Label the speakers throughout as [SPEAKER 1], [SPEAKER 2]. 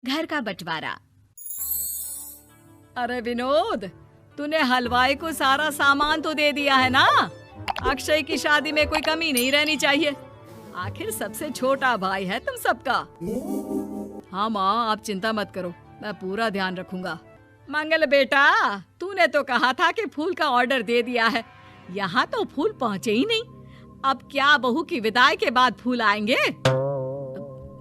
[SPEAKER 1] घर का बंटवारा।
[SPEAKER 2] अरे विनोद, तूने हलवाई को सारा सामान तो दे दिया है ना? अक्षय की शादी में कोई कमी नहीं रहनी चाहिए। आखिर सबसे छोटा भाई है तुम सबका। हाँ माँ, आप चिंता मत करो, मैं पूरा ध्यान रखूंगा। मंगल बेटा, तूने तो कहा था कि फूल का ऑर्डर दे दिया है, यहाँ तो फूल पहुँचे ही नहीं। अब क्या बहू की विदाई के बाद फूल आएंगे?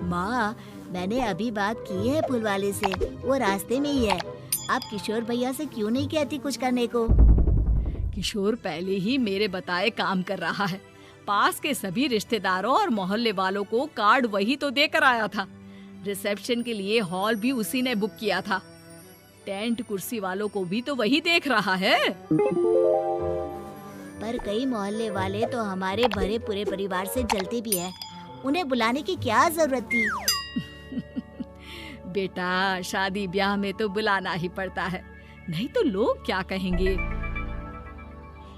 [SPEAKER 3] माँ, मैंने अभी बात की है फूल वाले से, वो रास्ते में ही है। आप किशोर भैया से क्यों नहीं कहती कुछ करने को?
[SPEAKER 2] किशोर पहले ही मेरे बताए काम कर रहा है। पास के सभी रिश्तेदारों और मोहल्ले वालों को कार्ड वही तो देकर आया था। रिसेप्शन के लिए हॉल भी उसी ने बुक किया था। टेंट कुर्सी वालों को भी तो वही देख रहा है।
[SPEAKER 3] पर कई मोहल्ले वाले तो हमारे भरे पूरे परिवार से जलते भी हैं। उन्हें बुलाने की क्या जरूरत थी?
[SPEAKER 2] बेटा, शादी ब्याह में तो बुलाना ही पड़ता है, नहीं तो लोग क्या कहेंगे।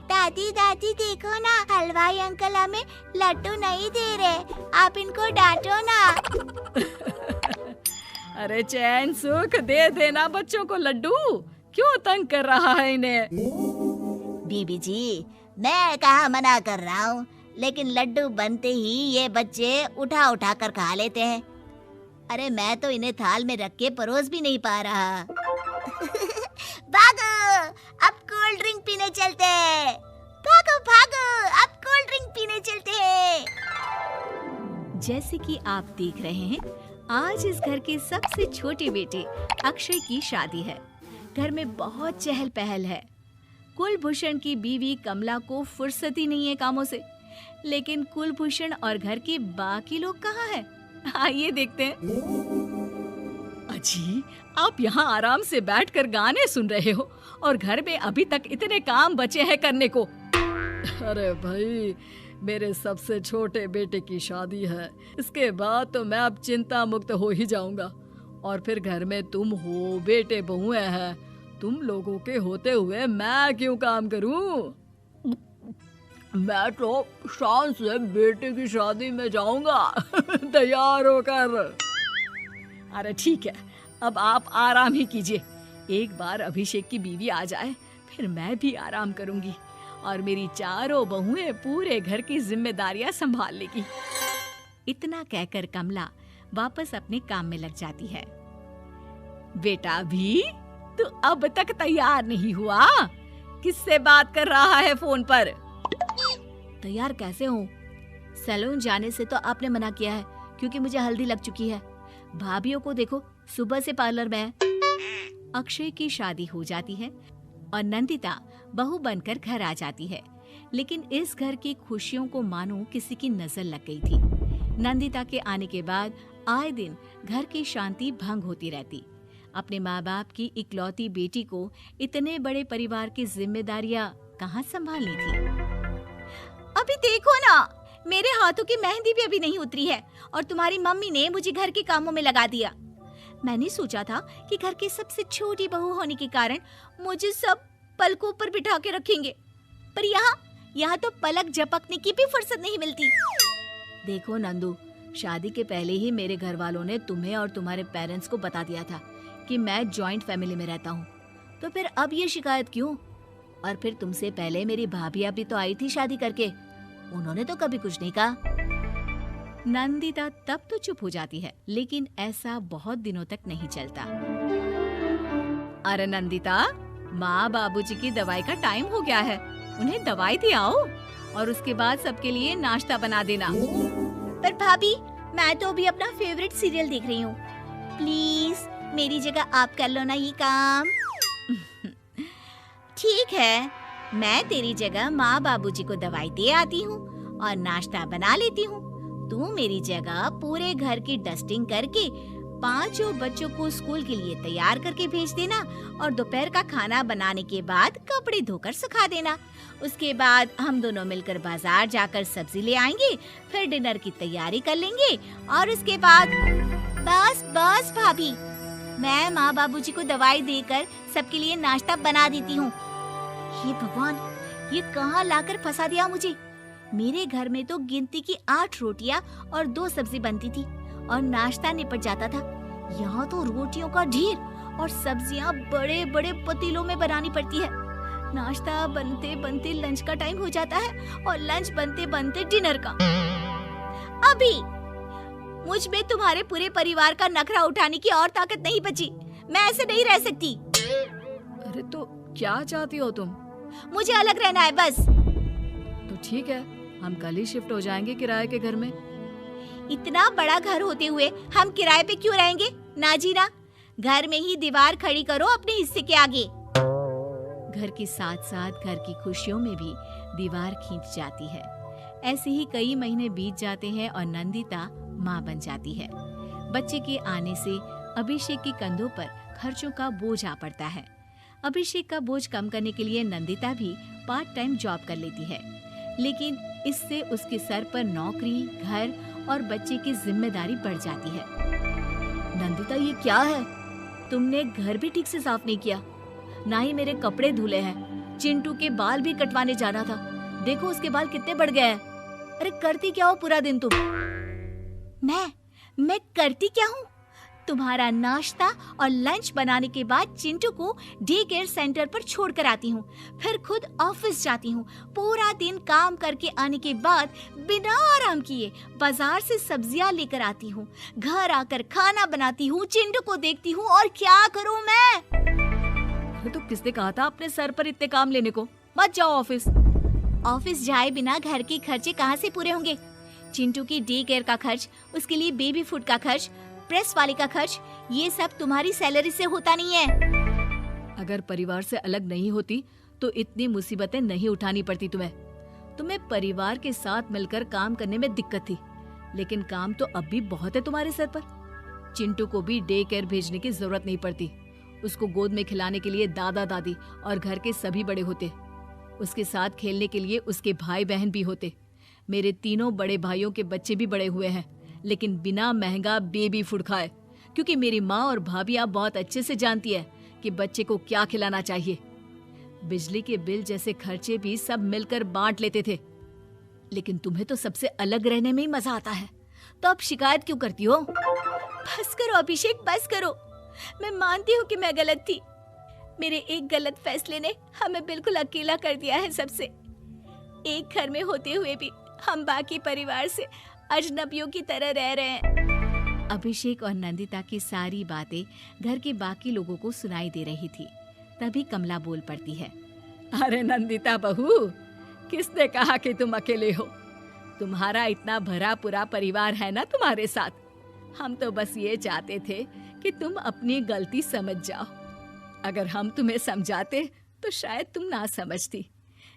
[SPEAKER 3] दादी दादी देखो ना, हलवाई अंकल हमें लड्डू नहीं दे रहे, आप इनको डांटो ना।
[SPEAKER 2] अरे चैन सुख दे देना बच्चों को लड्डू, क्यों तंग कर रहा है इन्हें?
[SPEAKER 3] बीबी जी, मैं कहाँ मना कर रहा हूँ, लेकिन लड्डू बनते ही ये बच्चे उठा उठा कर खा लेते हैं। अरे मैं तो इन्हें थाल में रख के परोस भी नहीं पा रहा। भागो, अब कोल्ड ड्रिंक पीने चलते हैं। भागो भागो, अब कोल्ड ड्रिंक पीने चलते हैं।
[SPEAKER 1] जैसे कि आप देख रहे हैं, आज इस घर के सबसे छोटे बेटे अक्षय की शादी है। घर में बहुत चहल पहल है। कुलभूषण की बीवी कमला को फुर्सत ही नहीं है कामों से, लेकिन कुलभूषण और घर के बाकी लोग कहाँ हैं? आइए देखते हैं।
[SPEAKER 2] अजी, आप यहाँ आराम से बैठकर गाने सुन रहे हो और घर में अभी तक इतने काम बचे हैं करने को। अरे भाई, मेरे सबसे छोटे बेटे की शादी है, इसके बाद तो मैं अब चिंता मुक्त हो ही जाऊंगा। और फिर घर में तुम हो, बेटे बहुएं हैं, तुम लोगों के होते हुए मैं क्यों काम करूं? मैं तो शान से बेटे की शादी में जाऊंगा तैयार होकर। अरे ठीक है, अब आप आराम ही कीजिए। एक बार अभिषेक की बीवी आ जाए, फिर मैं भी आराम करूंगी और मेरी चारों बहुएं पूरे घर की जिम्मेदारियां संभाल लेगी।
[SPEAKER 1] इतना कहकर कमला वापस अपने काम में लग जाती है।
[SPEAKER 2] बेटा भी, तू अब तक तैयार नहीं हुआ? किससे बात कर रहा है फोन पर?
[SPEAKER 3] तैयार कैसे हूँ? सैलून जाने से तो आपने मना किया है, क्योंकि मुझे हल्दी लग चुकी है। भाभीयों को देखो, सुबह से पार्लर में है।
[SPEAKER 1] अक्षय की शादी हो जाती है और नंदिता बहू बनकर घर आ जाती है, लेकिन इस घर की खुशियों को मानो किसी की नजर लग गई थी। नंदिता के आने के बाद आए दिन घर की शांति भंग होती रहती। अपने माँ बाप की इकलौती बेटी को इतने बड़े परिवार की जिम्मेदारियां कहाँ संभालनी थी।
[SPEAKER 3] अभी देखो ना, मेरे हाथों की मेहंदी भी अभी नहीं उतरी है और तुम्हारी मम्मी ने मुझे घर के कामों में लगा दिया। मैंने सोचा था कि घर की सबसे छोटी बहू होने के कारण मुझे सब पलकों पर बिठा के रखेंगे, पर यहाँ तो पलक झपकने की भी फुर्सत नहीं मिलती।
[SPEAKER 1] देखो नंदू, शादी के पहले ही मेरे घर वालों ने तुम्हें और तुम्हारे पेरेंट्स को बता दिया था कि मैं जॉइंट फैमिली में रहता हूँ, तो फिर अब ये शिकायत क्यों? और फिर तुमसे पहले मेरी भाभियाँ भी तो आई थी शादी करके, उन्होंने तो कभी कुछ नहीं कहा। नंदिता तब तो चुप हो जाती है, लेकिन ऐसा बहुत दिनों तक नहीं चलता।
[SPEAKER 2] अरे नंदिता, माँ बाबूजी की दवाई का टाइम हो गया है, उन्हें दवाई दिलाओ और उसके बाद सबके लिए नाश्ता बना देना।
[SPEAKER 3] पर भाभी, मैं तो अभी अपना फेवरेट सीरियल देख रही हूँ। प्लीज मेरी जगह आप कर लो ना ये काम। ठीक है, मैं तेरी जगह माँ बाबूजी को दवाई दे आती हूँ और नाश्ता बना लेती हूँ। तू मेरी जगह पूरे घर की डस्टिंग करके 5 बच्चों को स्कूल के लिए तैयार करके भेज देना और दोपहर का खाना बनाने के बाद कपड़े धोकर सुखा देना। उसके बाद हम दोनों मिलकर बाजार जाकर सब्जी ले आएंगे, फिर डिनर की तैयारी कर लेंगे और उसके बाद बस भाभी, मैं माँ बाबूजी को दवाई देकर सबके लिए नाश्ता बना देती हूँ। हे भगवान, ये कहाँ लाकर फंसा दिया मुझे। मेरे घर में तो गिनती की 8 रोटियाँ और 2 सब्जी बनती थी और नाश्ता निपट जाता था, यहाँ तो रोटियों का ढेर और सब्जियां बड़े बड़े पतीलों में बनानी पड़ती है। नाश्ता बनते बनते लंच का टाइम हो जाता है और लंच बनते बनते डिनर का। अभी मुझ में तुम्हारे पूरे परिवार का नखरा उठाने की और ताकत नहीं बची। मैं ऐसे नहीं रह सकती।
[SPEAKER 2] अरे तो क्या चाहती हो तुम?
[SPEAKER 3] मुझे अलग रहना है बस।
[SPEAKER 2] तो ठीक है, हम कल ही शिफ्ट हो जाएंगे किराए के घर में।
[SPEAKER 3] इतना बड़ा घर होते हुए हम किराए पे क्यों रहेंगे? ना जी ना, घर में ही दीवार खड़ी करो अपने हिस्से के आगे।
[SPEAKER 1] घर के साथ साथ घर की खुशियों में भी दीवार खींच जाती है। ऐसे ही कई महीने बीत जाते हैं और नंदिता माँ बन जाती है। बच्चे के आने से अभिषेक के कंधों पर खर्चों का बोझ आ पड़ता है। अभिषेक का बोझ कम करने के लिए नंदिता भी पार्ट टाइम जॉब कर लेती है, लेकिन इससे उसके सर पर नौकरी, घर और बच्चे की जिम्मेदारी बढ़ जाती है। नंदिता, ये क्या है? तुमने घर भी ठीक से साफ नहीं किया, ना ही मेरे कपड़े धुले हैं। चिंटू के बाल भी कटवाने जाना था, देखो उसके बाल कितने बढ़ गए हैं। अरे करती क्या हो पूरा दिन तुम?
[SPEAKER 3] मैं करती क्या हूँ? तुम्हारा नाश्ता और लंच बनाने के बाद चिंटू को डे केयर सेंटर पर छोड़ कर आती हूँ, फिर खुद ऑफिस जाती हूँ। पूरा दिन काम करके आने के बाद बिना आराम किए बाजार से सब्जियाँ लेकर आती हूँ, घर आकर खाना बनाती हूँ, चिंटू को देखती हूँ और क्या करूँ मैं?
[SPEAKER 2] अरे तो किसने कहा था अपने सर पर इतने काम लेने को? मत जाओ ऑफिस।
[SPEAKER 3] ऑफिस जाए बिना घर के खर्चे कहाँ से पूरे होंगे? चिंटू की डे केयर का खर्च, उसके लिए बेबी फूड का खर्च, प्रेस वाले का खर्च, ये सब तुम्हारी सैलरी से होता नहीं है।
[SPEAKER 2] अगर परिवार से अलग नहीं होती तो इतनी मुसीबतें नहीं उठानी पड़ती तुम्हें परिवार के साथ मिलकर काम करने में दिक्कत थी, लेकिन काम तो अब भी बहुत है तुम्हारे सर पर। चिंटू को भी डे केयर भेजने की जरूरत नहीं पड़ती। उसको गोद में खिलाने के लिए दादा दादी और घर के सभी बड़े होते। उसके साथ खेलने के लिए उसके भाई बहन भी होते। मेरे तीनों बड़े भाइयों के बच्चे भी बड़े हुए हैं, लेकिन बिना महंगा बेबी फूड खाए, क्योंकि मेरी माँ और भाभियाँ बहुत अच्छे से जानती है कि बच्चे को क्या खिलाना चाहिए। बिजली के बिल जैसे खर्चे भी सब मिलकर बांट लेते थे। लेकिन तुम्हें तो सबसे अलग रहने में ही मजा आता है, तो अब शिकायत क्यों करती हो?
[SPEAKER 3] बस करो अभिषेक, बस करो। मैं मानती हूँ कि मैं गलत थी। मेरे एक गलत फैसले ने हमें बिल्कुल अकेला कर दिया है सबसे। एक घर में होते हुए भी हम बाकी परिवार से अजनबियों की तरह रह रहे हैं।
[SPEAKER 1] अभिषेक और नंदिता की सारी बातें घर के बाकी लोगों को सुनाई दे रही थी। तभी कमला बोल पड़ती है।
[SPEAKER 2] अरे नंदिता बहू, किसने कहा कि तुम अकेले हो? तुम्हारा इतना भरा पूरा परिवार है ना तुम्हारे साथ। हम तो बस ये चाहते थे कि तुम अपनी गलती समझ जाओ। अगर हम तुम्हें समझाते तो शायद तुम ना समझती,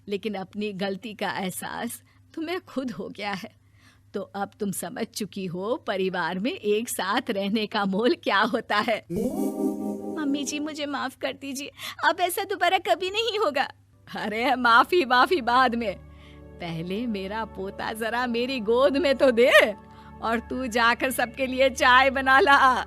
[SPEAKER 2] लेकिन अपनी गलती का एहसास तुम्हें खुद हो गया है, तो अब तुम समझ चुकी हो परिवार में एक साथ रहने का मोल क्या होता है।
[SPEAKER 3] मम्मी जी, मुझे माफ कर दीजिए, अब ऐसा दोबारा कभी नहीं होगा।
[SPEAKER 2] अरे माफी बाद में, पहले मेरा पोता जरा मेरी गोद में तो दे, और तू जाकर सबके लिए चाय बना ला।